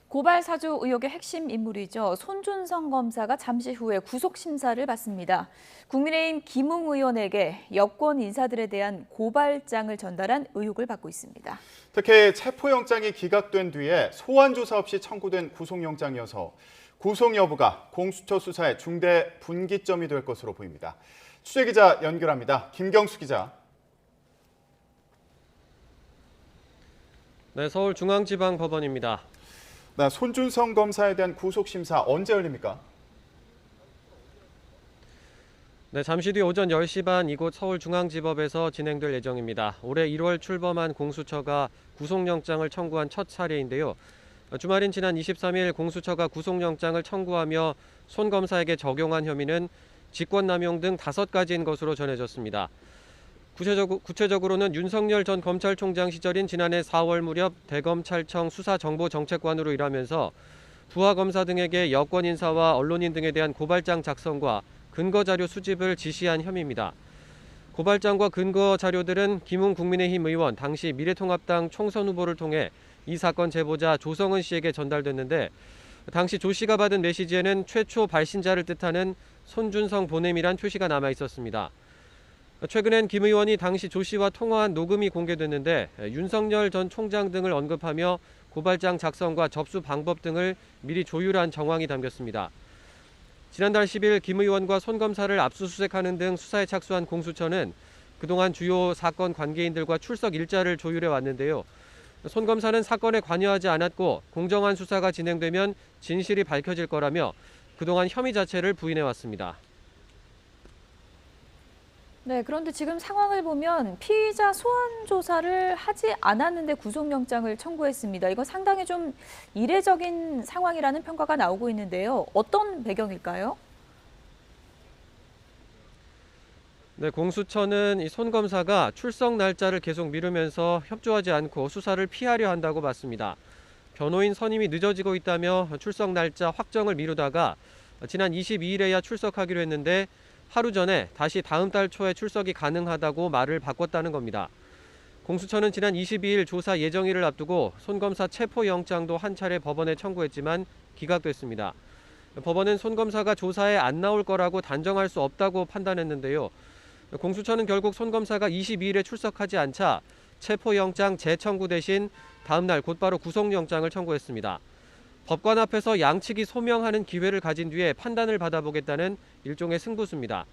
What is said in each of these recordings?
고발 사주 의혹의 핵심 인물이죠. 손준성 검사가 잠시 후에 구속 심사를 받습니다. 국민의힘 김웅 의원에게 여권 인사들에 대한 고발장을 전달한 의혹을 받고 있습니다. 특히 체포영장이 기각된 뒤에 소환 조사 없이 청구된 구속영장이어서 구속 여부가 공수처 수사의 중대 분기점이 될 것으로 보입니다. 취재기자 연결합니다. 김경수 기자. 네, 서울중앙지방법원입니다. 네, 손준성 검사에 대한 구속심사 언제 열립니까? 네, 잠시 뒤 오전 10시 반 이곳 서울중앙지법에서 진행될 예정입니다. 올해 1월 출범한 공수처가 구속영장을 청구한 첫 사례인데요. 주말인 지난 23일 공수처가 구속영장을 청구하며 손 검사에게 적용한 혐의는 직권남용 등 5가지인 것으로 전해졌습니다. 구체적으로는 윤석열 전 검찰총장 시절인 지난해 4월 무렵 대검찰청 수사정보정책관으로 일하면서 부하 검사 등에게 여권 인사와 언론인 등에 대한 고발장 작성과 근거 자료 수집을 지시한 혐의입니다. 고발장과 근거 자료들은 김웅 국민의힘 의원 당시 미래통합당 총선 후보를 통해 이 사건 제보자 조성은 씨에게 전달됐는데 당시 조 씨가 받은 메시지에는 최초 발신자를 뜻하는 손준성 보냄이란 표시가 남아 있었습니다. 최근엔 김 의원이 당시 조 씨와 통화한 녹음이 공개됐는데 윤석열 전 총장 등을 언급하며 고발장 작성과 접수 방법 등을 미리 조율한 정황이 담겼습니다. 지난달 10일 김 의원과 손 검사를 압수수색하는 등 수사에 착수한 공수처는 그동안 주요 사건 관계인들과 출석 일자를 조율해 왔는데요. 손 검사는 사건에 관여하지 않았고 공정한 수사가 진행되면 진실이 밝혀질 거라며 그동안 혐의 자체를 부인해 왔습니다. 네, 그런데 지금 상황을 보면 피의자 소환 조사를 하지 않았는데 구속영장을 청구했습니다. 이건 상당히 좀 이례적인 상황이라는 평가가 나오고 있는데요. 어떤 배경일까요? 네, 공수처는 이 손 검사가 출석 날짜를 계속 미루면서 협조하지 않고 수사를 피하려 한다고 봤습니다. 변호인 선임이 늦어지고 있다며 출석 날짜 확정을 미루다가 지난 22일에야 출석하기로 했는데 하루 전에 다시 다음 달 초에 출석이 가능하다고 말을 바꿨다는 겁니다. 공수처는 지난 22일 조사 예정일을 앞두고 손 검사 체포영장도 한 차례 법원에 청구했지만 기각됐습니다. 법원은 손 검사가 조사에 안 나올 거라고 단정할 수 없다고 판단했는데요. 공수처는 결국 손 검사가 22일에 출석하지 않자 체포영장 재청구 대신 다음 날 곧바로 구속영장을 청구했습니다. 법관 앞에서 양측이 소명하는 기회를 가진 뒤에 판단을 받아보겠다는 일종의 승부수입니다.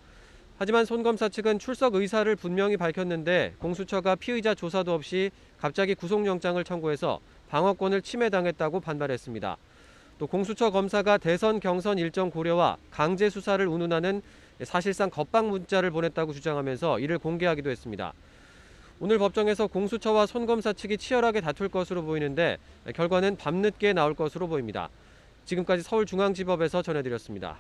하지만 손 검사 측은 출석 의사를 분명히 밝혔는데 공수처가 피의자 조사도 없이 갑자기 구속영장을 청구해서 방어권을 침해당했다고 반발했습니다. 또 공수처 검사가 대선 경선 일정 고려와 강제 수사를 운운하는 사실상 겁박 문자를 보냈다고 주장하면서 이를 공개하기도 했습니다. 오늘 법정에서 공수처와 손 검사 측이 치열하게 다툴 것으로 보이는데 결과는 밤늦게 나올 것으로 보입니다. 지금까지 서울중앙지법에서 전해드렸습니다.